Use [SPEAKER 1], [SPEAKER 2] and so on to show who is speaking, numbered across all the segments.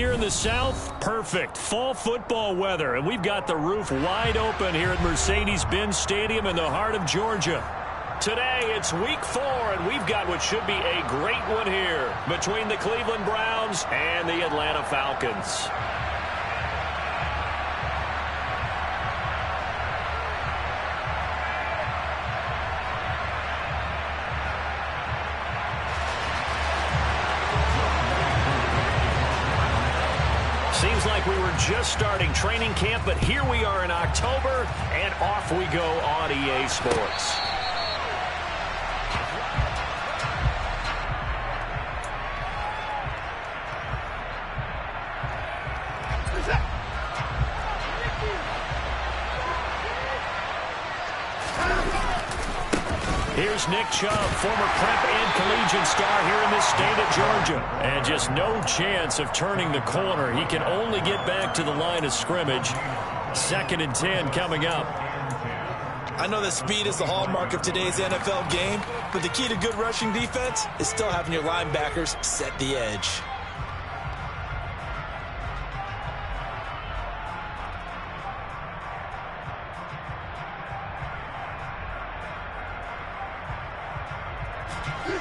[SPEAKER 1] year in the South? Perfect. Fall football weather, and we've got the roof wide open here at Mercedes-Benz Stadium in the heart of Georgia. Today, it's week 4, and we've got what should be a great one here between the Cleveland Browns and the Atlanta Falcons. Seems like we were just starting training camp, but here we are in October, and off we go on EA Sports. Here's Nick Chubb, former prep and collegiate star here in this state of Georgia. And just no chance of turning the corner. He can only get back to the line of scrimmage. 2nd and 10 coming up.
[SPEAKER 2] I know that speed is the hallmark of today's NFL game, but the key to good rushing defense is still having your linebackers set the edge.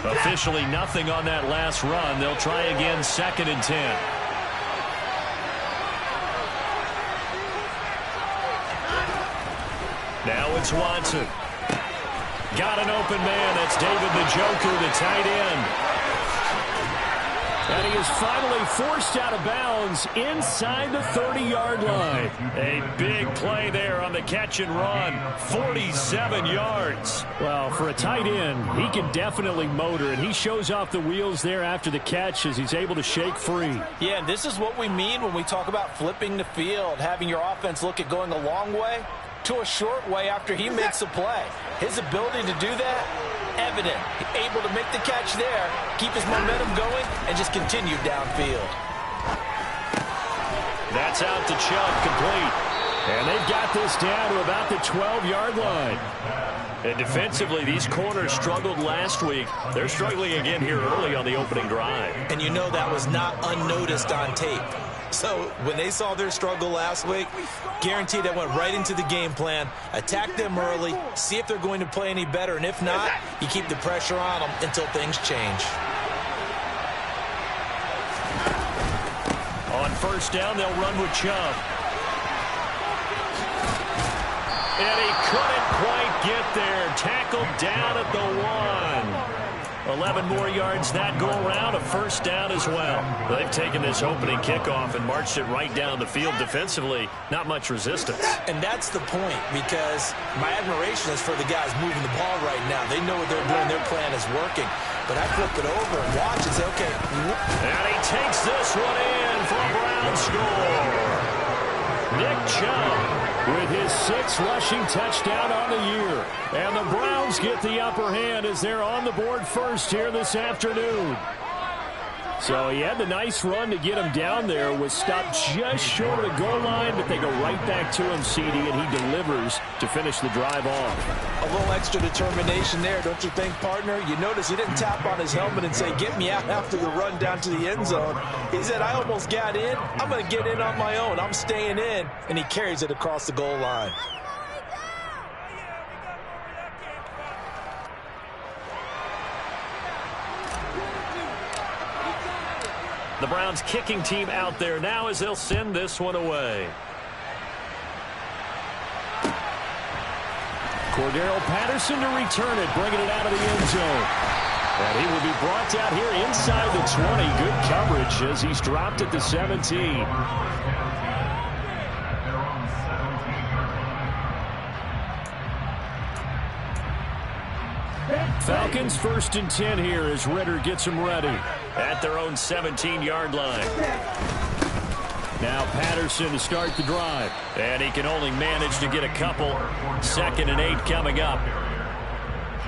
[SPEAKER 1] Officially nothing on that last run. They'll try again, 2nd and 10. Now it's Watson. Got an open man. That's David Njoku, the tight end. And he is finally forced out of bounds inside the 30-yard line. A big play there on the catch and run. 47 yards. Well, for a tight end, he can definitely motor, and he shows off the wheels there after the catch as he's able to shake free.
[SPEAKER 2] Yeah, and this is what we mean when we talk about flipping the field, having your offense look at going a long way to a short way after he makes a play. His ability to do that, evident. Able to make the catch there, keep his momentum going, and just continue downfield.
[SPEAKER 1] That's out to Chubb, complete. And they've got this down to about the 12-yard line. And defensively, these corners struggled last week. They're struggling again here early on the opening drive.
[SPEAKER 2] And you know that was not unnoticed on tape. So when they saw their struggle last week, guaranteed that went right into the game plan. Attack them early, see if they're going to play any better, and if not, you keep the pressure on them until things change.
[SPEAKER 1] On 1st down, they'll run with Chubb. And he couldn't quite get there. Tackled down at the 1. 11 more yards that go around, a 1st down as well. They've taken this opening kickoff and marched it right down the field defensively. Not much resistance.
[SPEAKER 2] And that's the point, because my admiration is for the guys moving the ball right now. They know what they're doing. Their plan is working. But I flip it over and watch and say, okay.
[SPEAKER 1] And he takes this one in for a Brown score. Nick Chubb with his 6th rushing touchdown on the year. And the Browns get the upper hand as they're on the board first here this afternoon. So he had the nice run to get him down there, was stopped just short of the goal line, but they go right back to him, CD, and he delivers to finish the drive off.
[SPEAKER 2] A little extra determination there, don't you think, partner? You notice he didn't tap on his helmet and say, get me out after the run down to the end zone. He said, I almost got in. I'm going to get in on my own. I'm staying in. And he carries it across the goal line.
[SPEAKER 1] The Browns kicking team out there now as they'll send this one away. Cordero Patterson to return it, bringing it out of the end zone. And he will be brought down here inside the 20. Good coverage as he's dropped at the 17. Falcons 1st and 10 here as Ritter gets them ready at their own 17-yard line. Now Patterson to start the drive. And he can only manage to get a couple. 2nd and 8 coming up.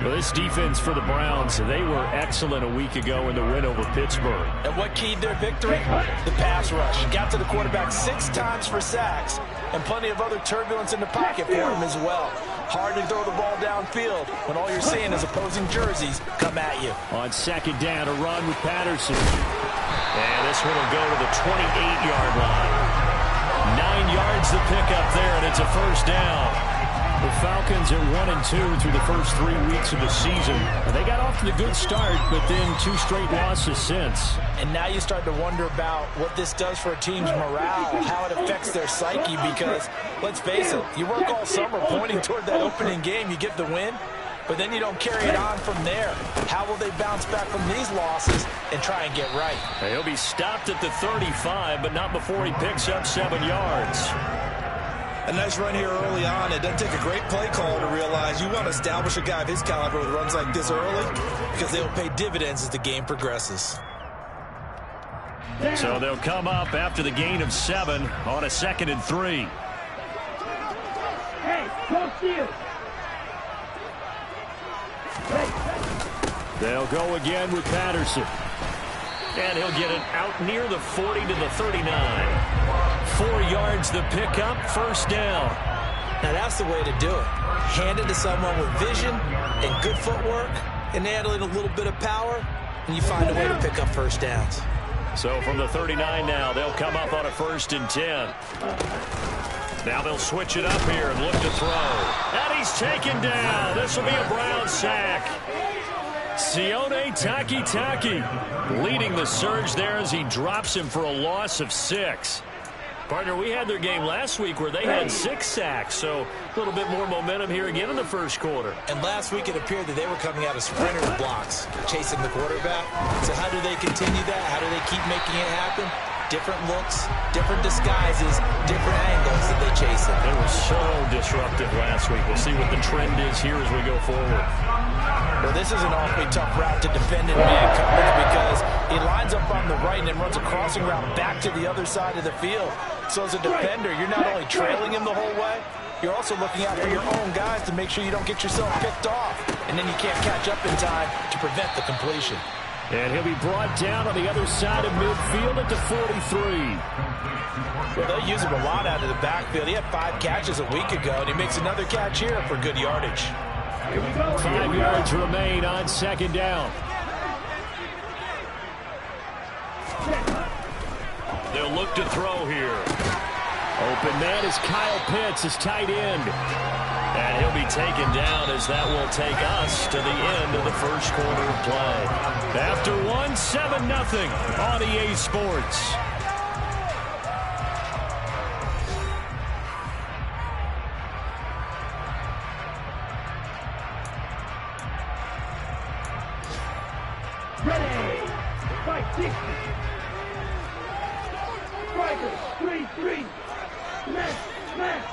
[SPEAKER 1] Well, this defense for the Browns, they were excellent a week ago in the win over Pittsburgh.
[SPEAKER 2] And what keyed their victory? The pass rush. Got to the quarterback 6 times for sacks, and plenty of other turbulence in the pocket for him as well. Hard to throw the ball downfield when all you're seeing is opposing jerseys come at you.
[SPEAKER 1] On second down, a run with Patterson. And this one will go to the 28-yard line. 9 yards to pick up there, and it's a first down. The Falcons are 1-2 through the first 3 weeks of the season. And they got off to a good start, but then 2 straight losses since.
[SPEAKER 2] And now you start to wonder about what this does for a team's morale, how it affects their psyche, because, let's face it, you work all summer pointing toward that opening game, you get the win, but then you don't carry it on from there. How will they bounce back from these losses and try and get right?
[SPEAKER 1] He'll be stopped at the 35, but not before he picks up 7 yards.
[SPEAKER 3] A nice run here early on. It doesn't take a great play call to realize you want to establish a guy of his caliber with runs like this early, because they'll pay dividends as the game progresses.
[SPEAKER 1] So they'll come up after the gain of 7 on a 2nd and 3.
[SPEAKER 4] Hey, coach you.
[SPEAKER 1] They'll go again with Patterson. And he'll get it out near the 40 to the 39. 4 yards the pickup, first down.
[SPEAKER 2] Now that's the way to do it. Hand it to someone with vision and good footwork and add in a little bit of power, and you find a way to pick up first downs.
[SPEAKER 1] So from the 39 now, they'll come up on a 1st and 10. Now they'll switch it up here and look to throw. And he's taken down. This will be a Brown sack. Sione Takitaki leading the surge there as he drops him for a loss of 6. Partner, we had their game last week where they had 6 sacks, so a little bit more momentum here again in the first quarter.
[SPEAKER 2] And last week it appeared that they were coming out of sprinter blocks, chasing the quarterback. So how do they continue that? How do they keep making it happen? Different looks, different disguises, different angles that they chase it.
[SPEAKER 1] They were so disruptive last week. We'll see what the trend is here as we go forward.
[SPEAKER 2] Well, this is an awfully tough route to defend in man coverage because he lines up on the right and then runs a crossing route back to the other side of the field. So as a defender, you're not only trailing him the whole way, you're also looking out for your own guys to make sure you don't get yourself picked off. And then you can't catch up in time to prevent the completion.
[SPEAKER 1] And he'll be brought down on the other side of midfield at the 43.
[SPEAKER 2] Well, they'll use him a lot out of the backfield. He had 5 catches a week ago, and he makes another catch here for good yardage.
[SPEAKER 1] 5 yards remain on 2nd down. They'll look to throw here. Open man is Kyle Pitts, his tight end. And he'll be taken down as that will take us to the end of the first quarter of play. After 1, 7-0 on EA Sports.
[SPEAKER 4] Ready. Fight 60. Strikers, 3-3. Smash, smash.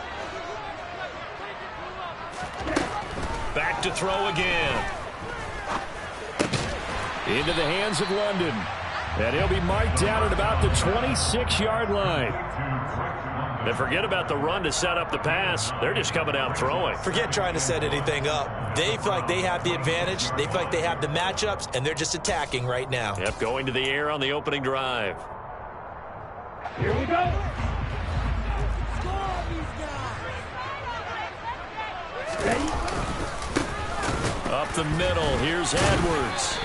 [SPEAKER 1] Back to throw again. Into the hands of London. And he'll be marked down at about the 26-yard line. And forget about the run to set up the pass. They're just coming out throwing.
[SPEAKER 2] Forget trying to set anything up. They feel like they have the advantage. They feel like they have the matchups, and they're just attacking right now.
[SPEAKER 1] Yep, going to the air on the opening drive.
[SPEAKER 4] Here we go. Ready?
[SPEAKER 1] Up the middle, here's Edwards.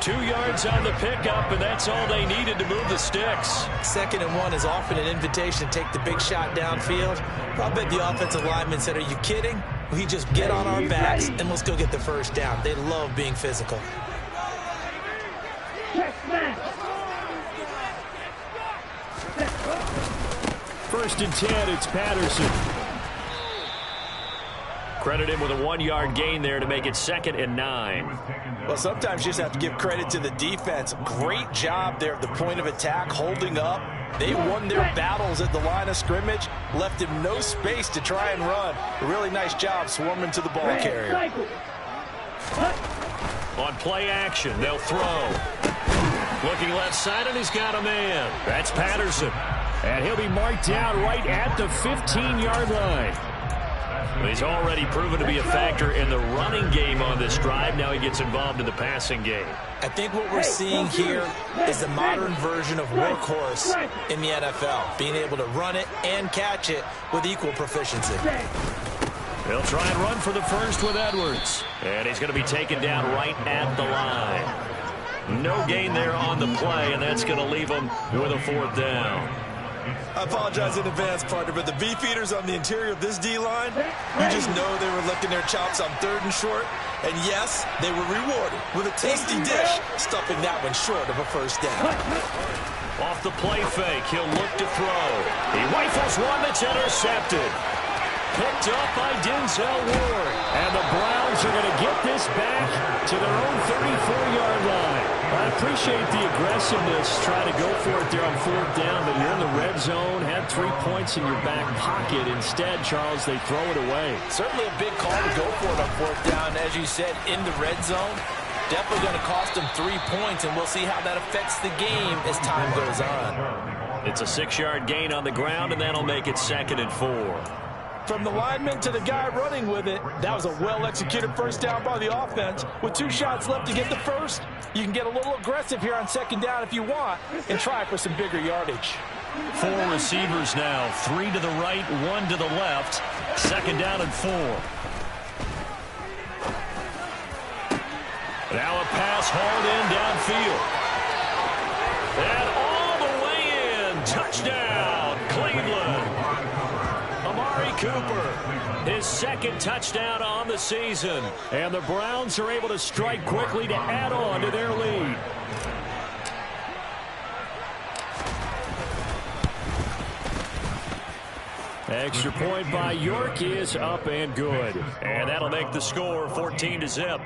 [SPEAKER 1] 2 yards on the pickup, and that's all they needed to move the sticks.
[SPEAKER 2] 2nd and 1 is often an invitation to take the big shot downfield. I bet the offensive lineman said, are you kidding? We just get on our backs and let's go get the first down. They love being physical.
[SPEAKER 4] Check smash.
[SPEAKER 1] 1st and 10, it's Patterson. Credit him with a 1-yard gain there to make it 2nd and 9.
[SPEAKER 2] Well, sometimes you just have to give credit to the defense. Great job there at the point of attack, holding up. They won their battles at the line of scrimmage, left him no space to try and run. A really nice job swarming to the ball carrier.
[SPEAKER 1] On play action, they'll throw. Looking left side, and he's got a man. That's Patterson. And he'll be marked down right at the 15-yard line. He's already proven to be a factor in the running game on this drive. Now he gets involved in the passing game.
[SPEAKER 2] I think what we're seeing here is the modern version of workhorse in the NFL, being able to run it and catch it with equal proficiency.
[SPEAKER 1] They'll try and run for the first with Edwards. And he's going to be taken down right at the line. No gain there on the play, and that's going to leave him with a 4th down.
[SPEAKER 3] I apologize in advance, partner, but the beefeaters on the interior of this D-line, you just know they were licking their chops on 3rd and short. And yes, they were rewarded with a tasty dish, stuffing that one short of a first down.
[SPEAKER 1] Off the play fake, he'll look to throw. He rifles one that's intercepted. Picked up by Denzel Ward. And the Browns are going to get this back to their own 34-yard line. I appreciate the aggressiveness, trying to go for it there on 4th down, but you're in the red zone, had 3 points in your back pocket. Instead, Charles, they throw it away.
[SPEAKER 2] Certainly a big call to go for it on 4th down, as you said, in the red zone. Definitely going to cost them 3 points, and we'll see how that affects the game as time goes on.
[SPEAKER 1] It's a 6-yard gain on the ground, and that'll make it 2nd and 4.
[SPEAKER 2] From the lineman to the guy running with it, that was a well-executed first down by the offense. With 2 shots left to get the first, you can get a little aggressive here on 2nd down if you want and try for some bigger yardage.
[SPEAKER 1] 4 receivers now, 3 to the right, 1 to the left. 2nd down and 4. Now a pass hauled in downfield. And all the way in. Touchdown, Cleveland. Amari Cooper, his 2nd touchdown on the season. And the Browns are able to strike quickly to add on to their lead. Extra point by York is up and good. And that'll make the score 14-0.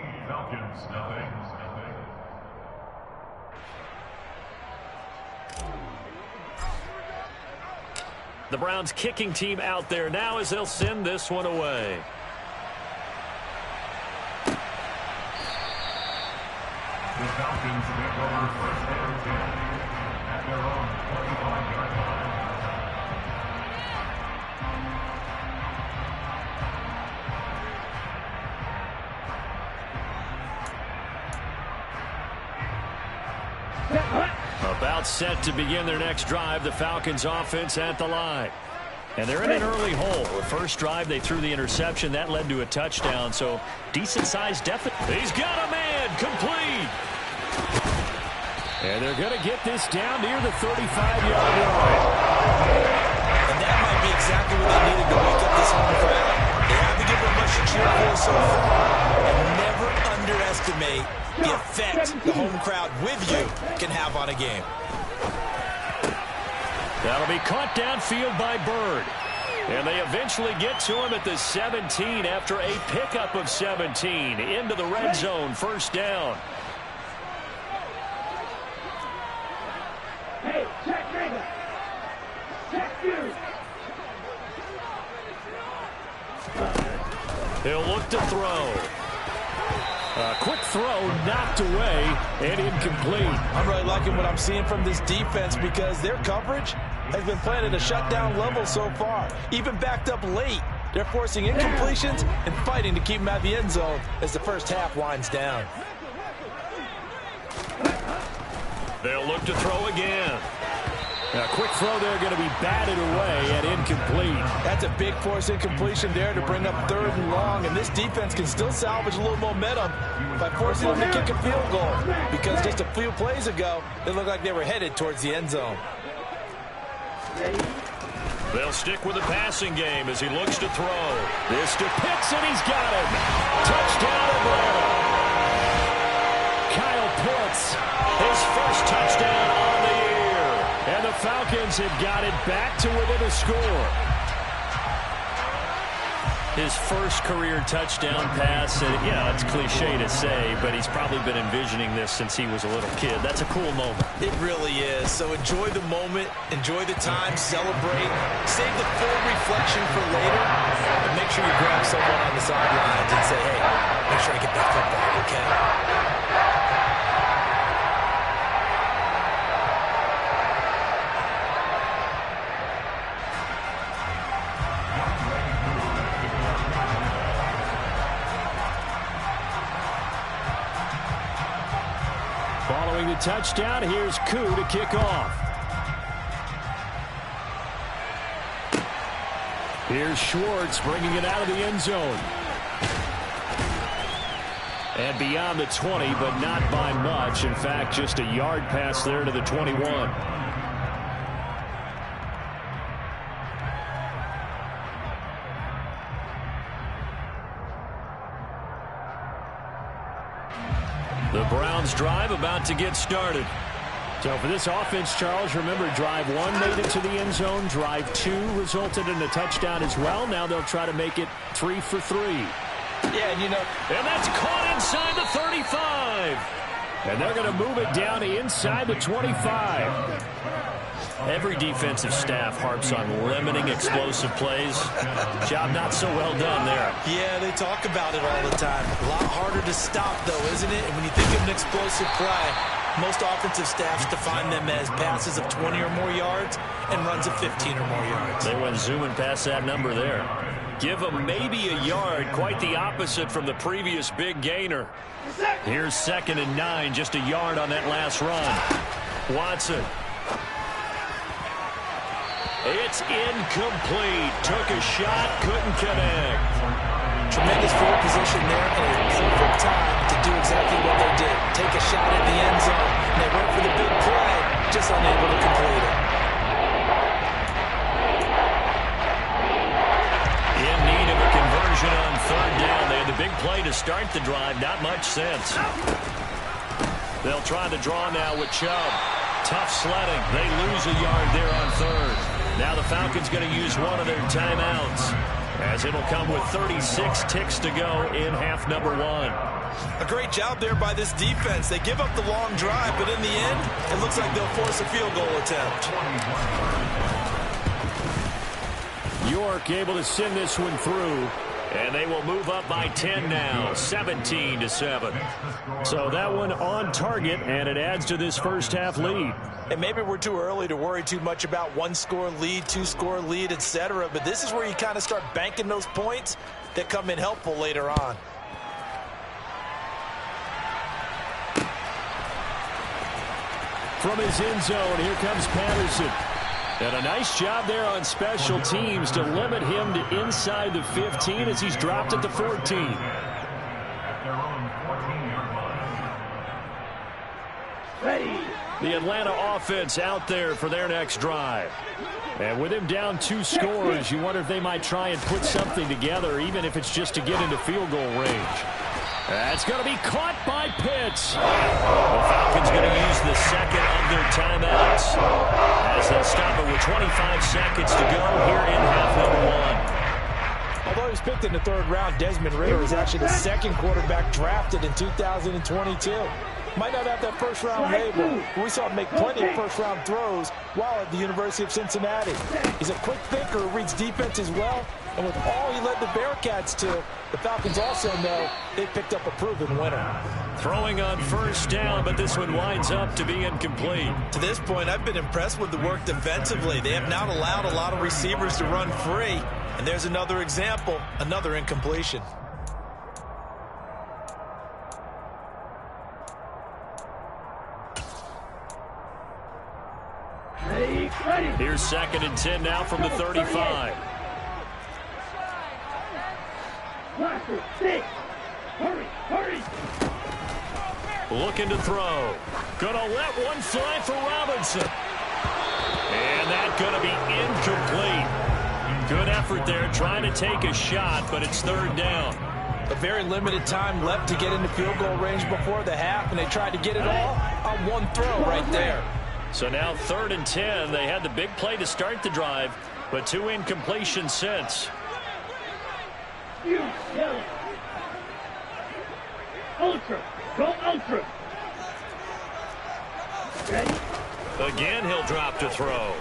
[SPEAKER 1] The Browns kicking team out there now as they'll send this one away.
[SPEAKER 5] The Falcons take over first and 10 at their own 25-yard line.
[SPEAKER 1] About set to begin their next drive, the Falcons offense at the line. And they're in an early hole. The first drive, they threw the interception. That led to a touchdown, so decent-sized deficit. He's got a man, complete. And they're going to get this down near the 35-yard line.
[SPEAKER 3] And that might be exactly what they needed to wake up this home crowd. They haven't given much to cheer for so far. And never underestimate the effect the home crowd with you can have on a game.
[SPEAKER 1] That'll be caught downfield by Bird. And they eventually get to him at the 17 after a pickup of 17 into the red zone, first down.
[SPEAKER 4] Hey, check Rager. Check you.
[SPEAKER 1] He'll look to throw. A quick throw knocked away and incomplete.
[SPEAKER 2] I'm really liking what I'm seeing from this defense because their coverage has been playing at a shutdown level so far. Even backed up late, they're forcing incompletions and fighting to keep them out of the end zone as the first half winds down.
[SPEAKER 1] They'll look to throw again. A quick throw there going to be batted away and incomplete.
[SPEAKER 2] That's a big force incompletion there to bring up 3rd and long, and this defense can still salvage a little momentum by forcing them to kick a field goal because just a few plays ago, it looked like they were headed towards the end zone.
[SPEAKER 1] They'll stick with the passing game as he looks to throw. This to Pitts, and he's got him. Touchdown, Atlanta. Kyle Pitts, his first touchdown on the year. And the Falcons have got it back to within a score. His first career touchdown pass, and yeah, it's cliche to say, but he's probably been envisioning this since he was a little kid. That's a cool moment.
[SPEAKER 3] It really is. So enjoy the moment, enjoy the time, celebrate, save the full reflection for later, and make sure you grab someone on the sidelines and say, hey, make sure I get that football, okay?
[SPEAKER 1] Following the touchdown, here's Koo to kick off. Here's Schwartz bringing it out of the end zone. And beyond the 20, but not by much. In fact, just a yard pass there to the 21. The Browns drive about to get started. So for this offense, Charles, remember, drive 1 made it to the end zone. Drive 2 resulted in a touchdown as well. Now they'll try to make it 3 for 3.
[SPEAKER 2] Yeah,
[SPEAKER 1] and that's caught inside the 35. And they're going to move it down to inside the 25. Every defensive staff harps on limiting explosive plays. Job not so well done there.
[SPEAKER 3] Yeah, they talk about it all the time. A lot harder to stop, though, isn't it? And when you think of an explosive play, most offensive staffs define them as passes of 20 or more yards and runs of 15 or more yards.
[SPEAKER 1] They went zooming past that number there. Give them maybe a yard, quite the opposite from the previous big gainer. Here's 2nd and 9, just a yard on that last run. Watson. It's incomplete. Took a shot, couldn't connect.
[SPEAKER 3] Tremendous field position there and a perfect time to do exactly what they did. Take a shot at the end zone. And they went for the big play, just unable to complete it.
[SPEAKER 1] In need of a conversion on 3rd down. They had the big play to start the drive. Not much sense. They'll try the draw now with Chubb. Tough sledding. They lose a yard there on 3rd. Now the Falcons going to use one of their timeouts, as it'll come with 36 ticks to go in half number 1.
[SPEAKER 3] A great job there by this defense. They give up the long drive, but in the end, it looks like they'll force a field goal attempt.
[SPEAKER 1] York able to send this one through, and they will move up by 10 now, 17-7. So that one on target, and it adds to this first half lead.
[SPEAKER 2] And maybe we're too early to worry too much about 1-score lead, 2-score lead, etc. But this is where you kind of start banking those points that come in helpful later on.
[SPEAKER 1] From his end zone, here comes Patterson. And a nice job there on special teams to limit him to inside the 15 as he's dropped at the 14.
[SPEAKER 5] At their own 14-yard line.
[SPEAKER 4] Ready.
[SPEAKER 1] The Atlanta offense out there for their next drive. And with him down 2 scores, you wonder if they might try and put something together, even if it's just to get into field goal range. That's going to be caught by Pitts. The Falcons going to use the second of their timeouts as they'll stop it with 25 seconds to go here in half number 1.
[SPEAKER 2] Although he was picked in the 3rd round, Desmond Ridder is actually the 2nd quarterback drafted in 2022. Might not have that first-round label, but we saw him make plenty of first-round throws while at the University of Cincinnati. He's a quick thinker who reads defense as well, and with all he led the Bearcats to, the Falcons also know they picked up a proven winner.
[SPEAKER 1] Throwing on 1st down, but this one winds up to be incomplete.
[SPEAKER 3] To this point, I've been impressed with the work defensively. They have not allowed a lot of receivers to run free. And there's another example, another incompletion.
[SPEAKER 4] Ready.
[SPEAKER 1] Here's 2nd and 10 now from the 35.
[SPEAKER 4] Blaster, 6. Hurry.
[SPEAKER 1] Looking to throw. Gonna let one fly for Robinson. And that's gonna be incomplete. Good effort there trying to take a shot, but it's 3rd down.
[SPEAKER 2] A very limited time left to get into field goal range before the half, and they tried to get it all on one throw right there.
[SPEAKER 1] So now 3rd and 10. They had the big play to start the drive, but 2 incompletions since.
[SPEAKER 4] Ultra. Go ultra. Ready.
[SPEAKER 1] Again, he'll drop to throw.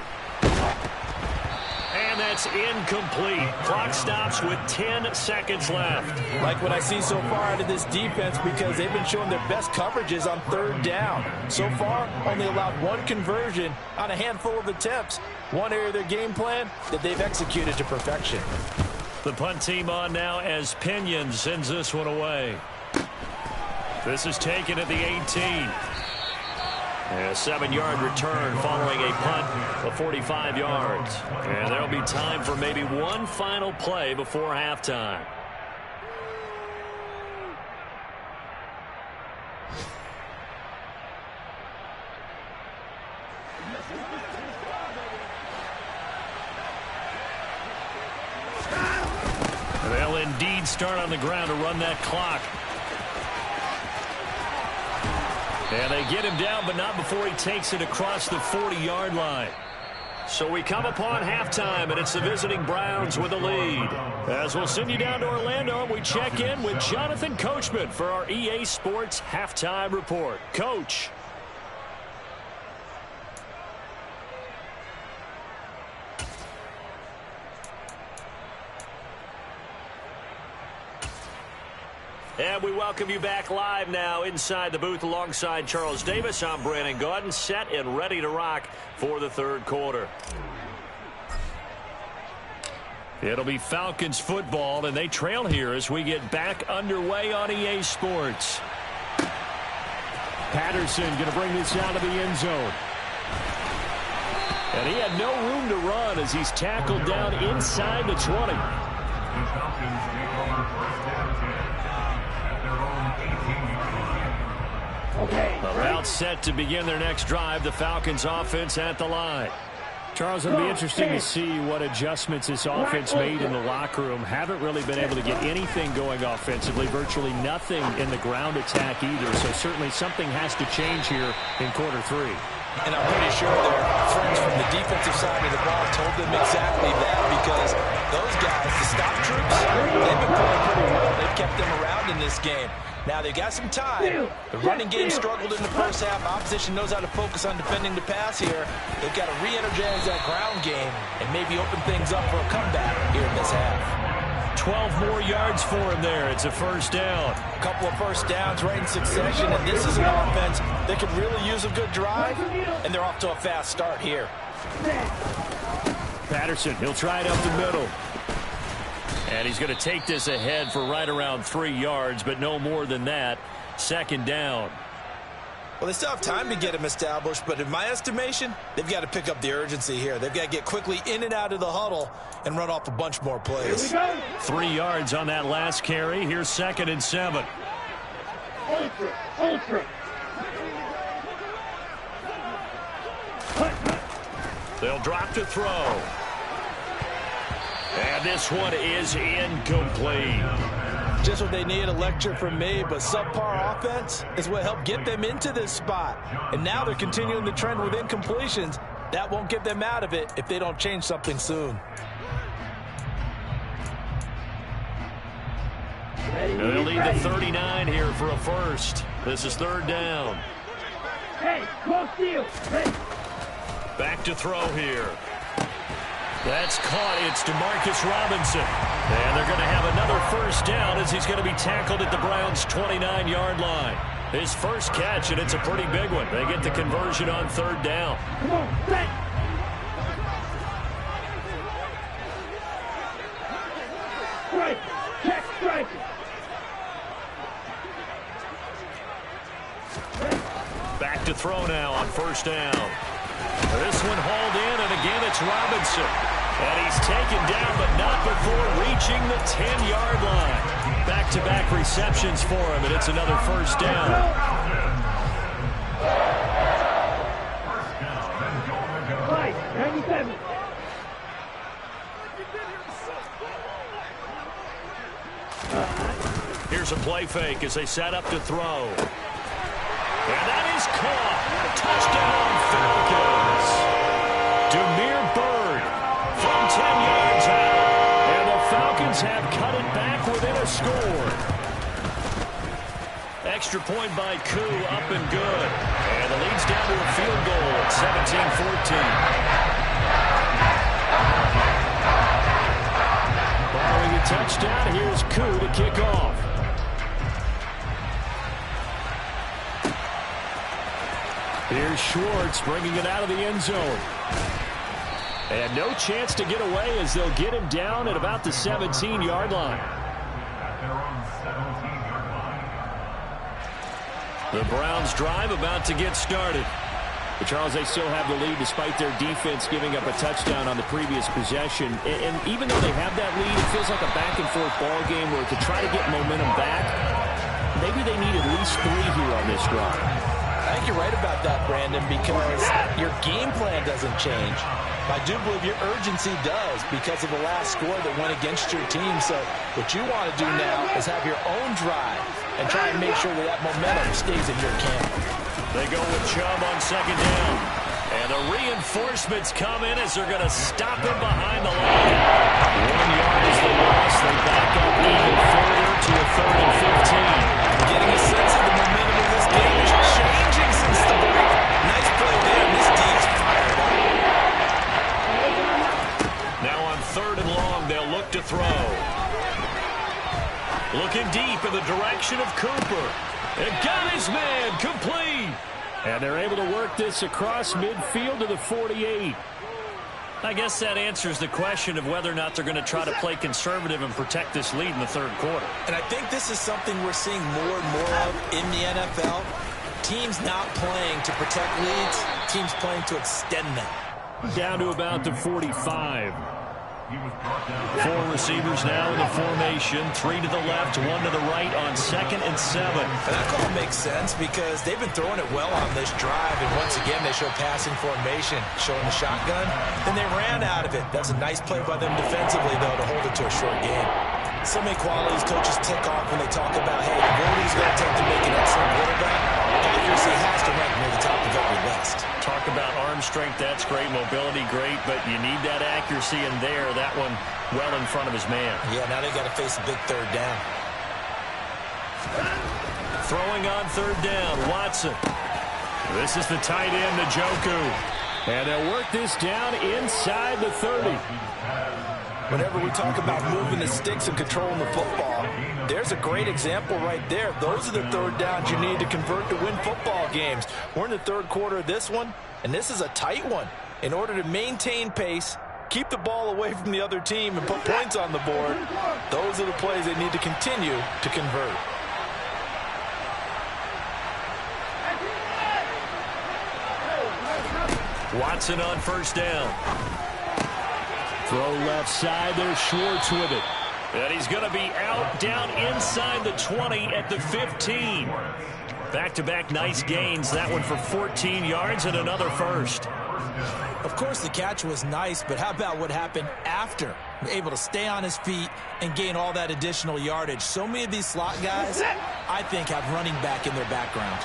[SPEAKER 1] And that's incomplete. Clock stops with 10 seconds left.
[SPEAKER 2] Like what I see so far out of this defense, because they've been showing their best coverages on 3rd down. So far, only allowed 1 conversion on a handful of attempts. One area of their game plan that they've executed to perfection.
[SPEAKER 1] The punt team on now as Pinion sends this one away. This is taken at the 18. A 7-yard return following a punt of 45 yards. And there'll be time for maybe one final play before halftime. They'll indeed start on the ground to run that clock. And they get him down, but not before he takes it across the 40-yard line. So we come upon halftime, and it's the visiting Browns with the lead. As we'll send you down to Orlando, we check in with Jonathan Coachman for our EA Sports Halftime Report. Coach. And we welcome you back live now inside the booth alongside Charles Davis. I'm Brandon Gaudin, set and ready to rock for the third quarter. It'll be Falcons football, and they trail here as we get back underway on EA Sports. Patterson going to bring this out of the end zone. And he had no room to run as he's tackled down inside the 20.
[SPEAKER 5] The Falcons take over first down 10 at their own 18-yard line.
[SPEAKER 1] About set to begin their next drive, the Falcons offense at the line. Charles, it'll be interesting to see what adjustments this offense made in the locker room. Haven't really been able to get anything going offensively, virtually nothing in the ground attack either. So certainly something has to change here in quarter three.
[SPEAKER 2] And I'm pretty sure their friends from the defensive side of the ball told them exactly that, because those guys, the stop troops, they've been playing pretty well. They've kept them around in this game. Now, they got some time. The running game struggled in the first half. Opposition knows how to focus on defending the pass here. They've got to re-energize that ground game and maybe open things up for a comeback here in this half.
[SPEAKER 1] 12 more yards for him there. It's a first down.
[SPEAKER 2] A couple of first downs right in succession, and this is an offense that could really use a good drive, and they're off to a fast start here.
[SPEAKER 1] Patterson, he'll try it up the middle. And he's going to take this ahead for right around 3 yards, but no more than that. Second down.
[SPEAKER 3] Well, they still have time to get him established, but in my estimation, they've got to pick up the urgency here. They've got to get quickly in and out of the huddle and run off a bunch more plays.
[SPEAKER 1] 3 yards on that last carry. Here's 2nd and 7.
[SPEAKER 4] Ultra.
[SPEAKER 1] They'll drop to throw. And this one is incomplete.
[SPEAKER 2] Just what they need, a lecture from me, but subpar offense is what helped get them into this spot. And now they're continuing the trend with incompletions. That won't get them out of it if they don't change something soon.
[SPEAKER 1] They'll need the 39 here for a first. This is third down.
[SPEAKER 4] Hey, close deal. Hey.
[SPEAKER 1] Back to throw here. That's caught. It's DeMarcus Robinson. And they're going to have another first down as he's going to be tackled at the Browns' 29-yard line. His first catch, and it's a pretty big one. They get the conversion on third down.
[SPEAKER 4] Come on, set. Strike. Check strike.
[SPEAKER 1] Back to throw now on first down. This one hauled in, and again it's Robinson. And he's taken down, but not before reaching the 10-yard line. Back-to-back receptions for him, and it's another first down.
[SPEAKER 4] Right, 97.
[SPEAKER 1] Here's a play fake as they set up to throw. And that is caught. Touchdown, Falcons. Damiere Byrd from 10 yards out. And the Falcons have cut it back within a score. Extra point by Koo, up and good. And the lead's down to a field goal at 17-14. Following a touchdown, here's Koo to kick off. Here's Schwartz bringing it out of the end zone. And no chance to get away as they'll get him down at about the 17-yard line.
[SPEAKER 5] At their own 17-yard line.
[SPEAKER 1] The Browns drive about to get started. But Charles, they still have the lead despite their defense giving up a touchdown on the previous possession. And even though they have that lead, it feels like a back-and-forth ball game where to try to get momentum back, maybe they need at least 3 here on this drive.
[SPEAKER 2] I think you're right about that, Brandon, because your game plan doesn't change. I do believe your urgency does because of the last score that went against your team. So what you want to do now is have your own drive and try and make sure that that momentum stays in your camp.
[SPEAKER 1] They go with Chubb on second down. And the reinforcements come in as they're going to stop him behind the line. 1 yard is the loss. They back up even further to a 3rd and 15.
[SPEAKER 2] Getting a sense of the momentum of this game is changing since the break. Nice play there. This team's fired up.
[SPEAKER 1] Now on 3rd and long, they'll look to throw. Looking deep in the direction of Cooper. And got his man complete. And they're able to work this across midfield to the 48. I guess that answers the question of whether or not they're going to try to play conservative and protect this lead in the 3rd quarter.
[SPEAKER 2] And I think this is something we're seeing more and more of in the NFL. Teams not playing to protect leads, teams playing to extend them.
[SPEAKER 1] Down to about the 45. 4 receivers now in the formation. 3 to the left, 1 to the right on 2nd and 7.
[SPEAKER 2] And that call makes sense because they've been throwing it well on this drive. And once again, they show passing formation, showing the shotgun. Then they ran out of it. That's a nice play by them defensively, though, to hold it to a short game. So many qualities coaches tick off when they talk about, hey, what he's going to take to make an excellent quarterback. Accuracy has to rank near the top of every list.
[SPEAKER 1] Talk about arm strength, that's great. Mobility, great. But you need that accuracy in there. That one well in front of his man.
[SPEAKER 2] Yeah, now they got to face a big 3rd down.
[SPEAKER 1] Throwing on 3rd down, Watson. This is the tight end, Njoku. And they'll work this down inside the 30.
[SPEAKER 2] Whenever we talk about moving the sticks and controlling the football, there's a great example right there. Those are the 3rd downs you need to convert to win football games. We're in the 3rd quarter of this one, and this is a tight one. In order to maintain pace, keep the ball away from the other team, and put points on the board, those are the plays they need to continue to convert.
[SPEAKER 1] Watson on 1st down. Throw left side, there's Schwartz with it. And he's going to be out down inside the 20 at the 15. Back-to-back nice gains. That one for 14 yards and another first.
[SPEAKER 2] Of course, the catch was nice, but how about what happened after? Able to stay on his feet and gain all that additional yardage. So many of these slot guys, I think, have running back in their background.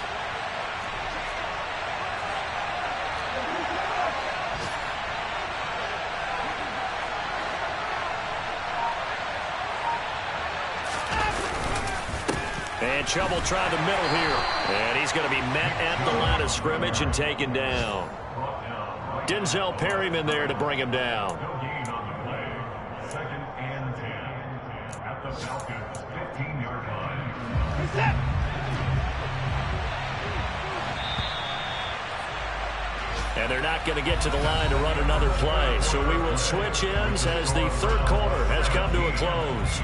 [SPEAKER 1] And Chubb will try the middle here. And he's going to be met at the line of scrimmage and taken down. Denzel Perryman there to bring him down.
[SPEAKER 5] 2nd and 10 at the Falcons' 15-yard line.
[SPEAKER 1] And they're not going to get to the line to run another play. So we will switch ends as the 3rd quarter has come to a close.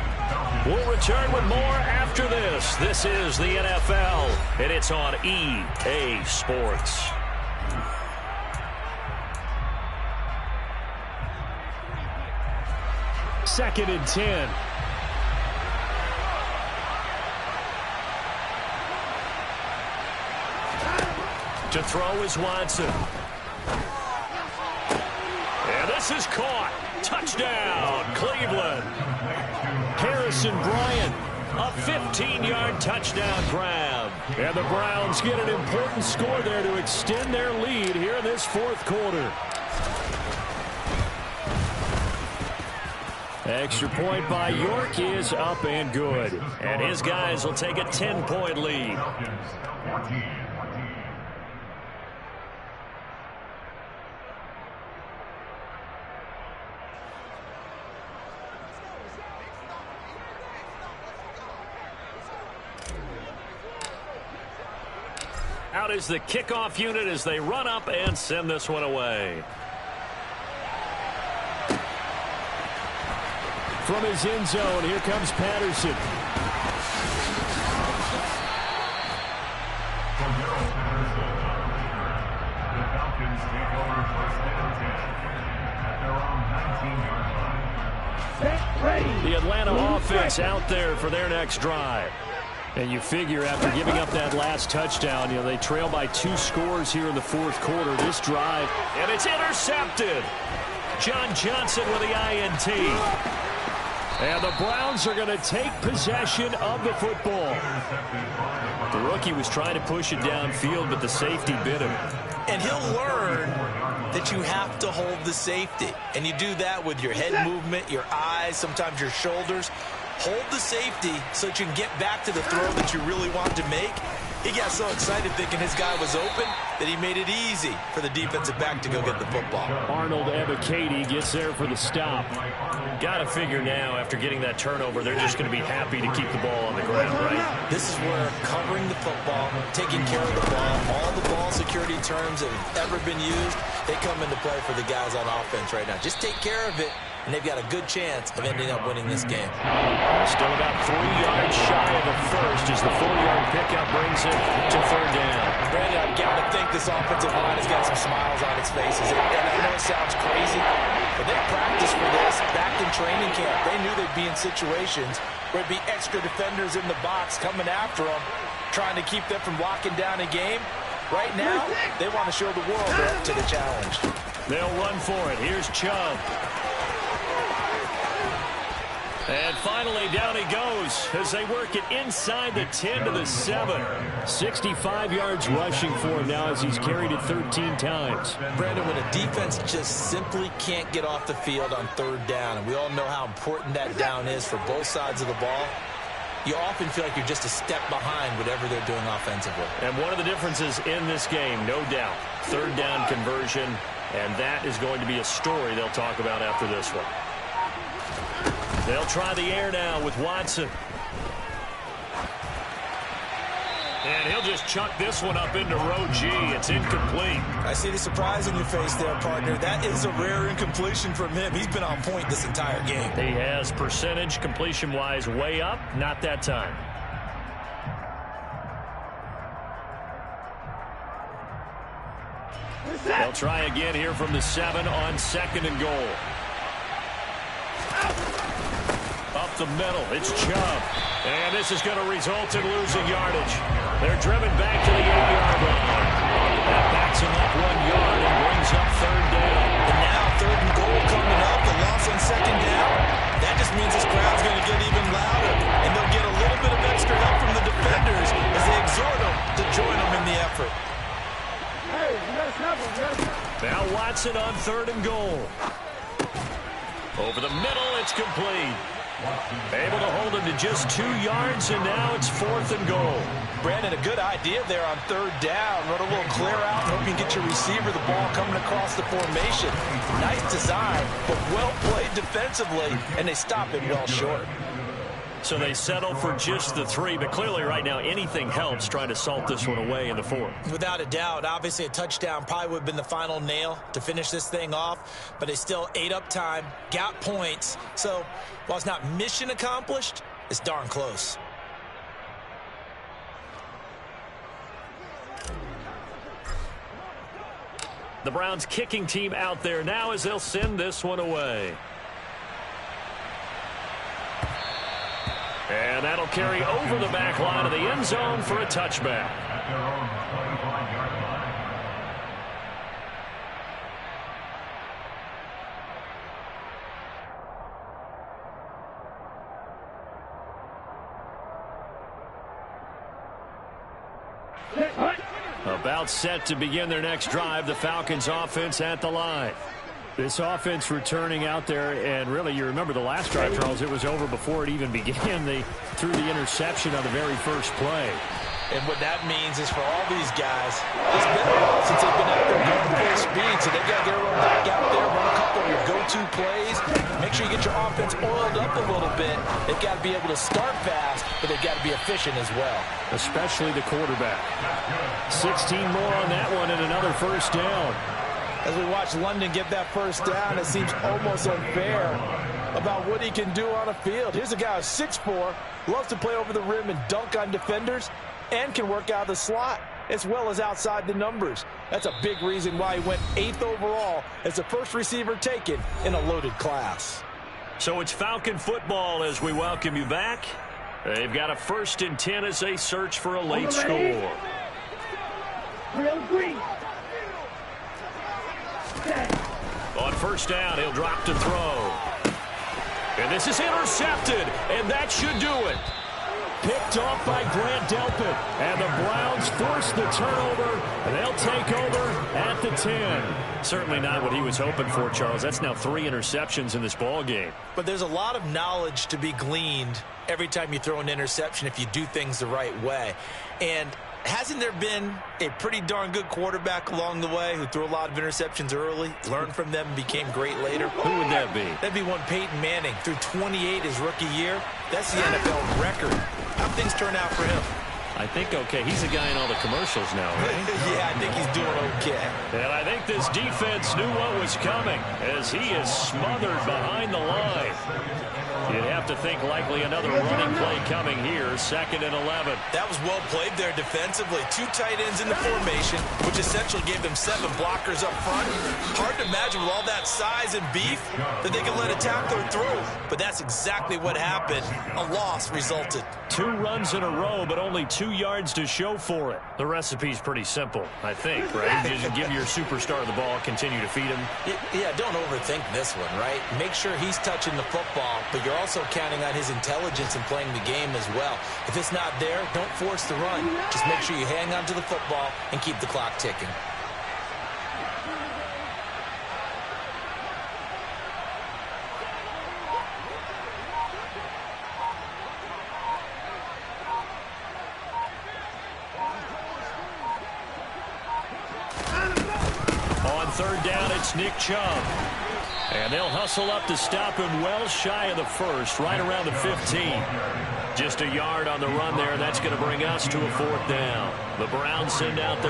[SPEAKER 1] We'll return with more after this. This is the NFL, and it's on EA Sports. Second and 10. To throw is Watson. And this is caught. Touchdown, Cleveland. Harrison Bryant, a 15-yard touchdown grab. And the Browns get an important score there to extend their lead here in this 4th quarter. Extra point by York is up and good. And his guys will take a 10-point lead. Out is the kickoff unit as they run up and send this one away. From his end zone, here comes Patterson.
[SPEAKER 5] From Harold Patterson, the first down 10 at their own 19-yard line.
[SPEAKER 1] The Atlanta offense out there for their next drive. And you figure after giving up that last touchdown, they trail by 2 scores here in the fourth quarter. This drive, and it's intercepted. John Johnson with the INT. And the Browns are going to take possession of the football. The rookie was trying to push it downfield, but the safety bit him.
[SPEAKER 2] And he'll learn that you have to hold the safety. And you do that with your head movement, your eyes, sometimes your shoulders. Hold the safety so that you can get back to the throw that you really want to make. He got so excited thinking his guy was open that he made it easy for the defensive back to go get the football.
[SPEAKER 1] Arnold Ebiketie gets there for the stop. Got to figure now, after getting that turnover, they're just going to be happy to keep the ball on the ground, right?
[SPEAKER 2] This is where covering the football, taking care of the ball, all the ball security terms that have ever been used, they come into play for the guys on offense right now. Just take care of it, and they've got a good chance of ending up winning this game.
[SPEAKER 1] Still about 3 yards shy of the first as the 4-yard pickup brings it to third down.
[SPEAKER 2] Brandon, I've got to think this offensive line has got some smiles on its faces. And I know it sounds crazy, but they practiced for this back in training camp. They knew they'd be in situations where it'd be extra defenders in the box coming after them, trying to keep them from locking down a game. Right now, they want to show the world they're up to the challenge.
[SPEAKER 1] They'll run for it. Here's Chubb. And finally, down he goes as they work it inside the 10 to the 7. 65 yards rushing for him now as he's carried it 13 times.
[SPEAKER 2] Brandon, when a defense just simply can't get off the field on third down, and we all know how important that down is for both sides of the ball, you often feel like you're just a step behind whatever they're doing offensively.
[SPEAKER 1] And one of the differences in this game, no doubt, third down conversion, and that is going to be a story they'll talk about after this one. They'll try the air now with Watson. And he'll just chuck this one up into row G. It's incomplete.
[SPEAKER 2] I see the surprise in your face there, partner. That is a rare incompletion from him. He's been on point this entire game.
[SPEAKER 1] He has percentage completion-wise way up. Not that time. They'll try again here from the 7 on 2nd and goal. Up the middle, it's Chubb. And this is going to result in losing yardage. They're driven back to the 8-yard line. That backs him up 1 yard and brings up third down.
[SPEAKER 2] And now 3rd and goal coming up, the loss on 2nd down. That just means this crowd's going to get even louder. And they'll get a little bit of extra help from the defenders as they exhort them to join them in the effort.
[SPEAKER 1] Now Watson on 3rd and goal. Over the middle, it's complete. Able to hold him to just 2 yards, and now it's 4th and goal.
[SPEAKER 2] Brandon, a good idea there on 3rd down. Run a little clear out, hope you can get your receiver the ball coming across the formation. Nice design, but well played defensively, and they stop him well short.
[SPEAKER 1] So they settle for just the 3, but clearly right now anything helps trying to salt this one away in the 4th.
[SPEAKER 2] Without a doubt, obviously a touchdown probably would have been the final nail to finish this thing off, but they still ate up time, got points. So while it's not mission accomplished, it's darn close.
[SPEAKER 1] The Browns kicking team out there now as they'll send this one away. And that'll carry over the back line of the end zone for a touchback.
[SPEAKER 5] At their own 25-yard line.
[SPEAKER 1] About set to begin their next drive, the Falcons offense at the line. This offense returning out there, and really, you remember the last drive, Charles, it was over before it even began. They threw the interception on the very first play.
[SPEAKER 2] And what that means is for all these guys, it's been a while since they've been out there going full speed, so they've got to get a little back out there, run a couple of your go-to plays, make sure you get your offense oiled up a little bit. They've got to be able to start fast, but they've got to be efficient as well.
[SPEAKER 1] Especially the quarterback. 16 more on that one and another first down.
[SPEAKER 2] As we watch London get that first down, it seems almost unfair about what he can do on a field. Here's a guy who's 6'4", loves to play over the rim and dunk on defenders, and can work out of the slot. as well as outside the numbers. That's a big reason why he went 8th overall as the first receiver taken in a loaded class.
[SPEAKER 1] So it's Falcon football as we welcome you back. They've got a 1st and 10 as they search for a late score.
[SPEAKER 4] Real green.
[SPEAKER 1] On 1st down, he'll drop to throw. And this is intercepted, and that should do it. Picked off by Grant Delpit, and the Browns force the turnover, and they'll take over at the 10. Certainly not what he was hoping for, Charles. That's now 3 interceptions in this ball game.
[SPEAKER 2] But there's a lot of knowledge to be gleaned every time you throw an interception if you do things the right way. And hasn't there been a pretty darn good quarterback along the way who threw a lot of interceptions early, learned from them, and became great later?
[SPEAKER 1] Who would that be?
[SPEAKER 2] That'd be one Peyton Manning. Threw 28 his rookie year. That's the NFL record. How'd things turn out for him?
[SPEAKER 1] I think okay. He's a guy in all the commercials now, right?
[SPEAKER 2] Yeah, I think he's doing okay.
[SPEAKER 1] And I think this defense knew what was coming as he is smothered behind the line. You'd have to think likely another running play coming here, 2nd and 11.
[SPEAKER 2] That was well played there defensively. 2 tight ends in the formation, which essentially gave them 7 blockers up front. Hard to imagine with all that size and beef that they could let a tackler through. But that's exactly what happened. A loss resulted.
[SPEAKER 1] 2 runs in a row, but only 2 yards to show for it. The recipe's pretty simple, I think, right? Just give your superstar the ball, continue to feed him.
[SPEAKER 2] Yeah, don't overthink this one, right? Make sure he's touching the football, but you're also counting on his intelligence in playing the game as well. If it's not there, don't force the run. Just make sure you hang on to the football and keep the clock ticking.
[SPEAKER 1] On 3rd down, it's Nick Chubb. And they'll hustle up to stop him well shy of the 1st, right around the 15. Just a yard on the run there. That's going to bring us to a 4th down. The Browns send out their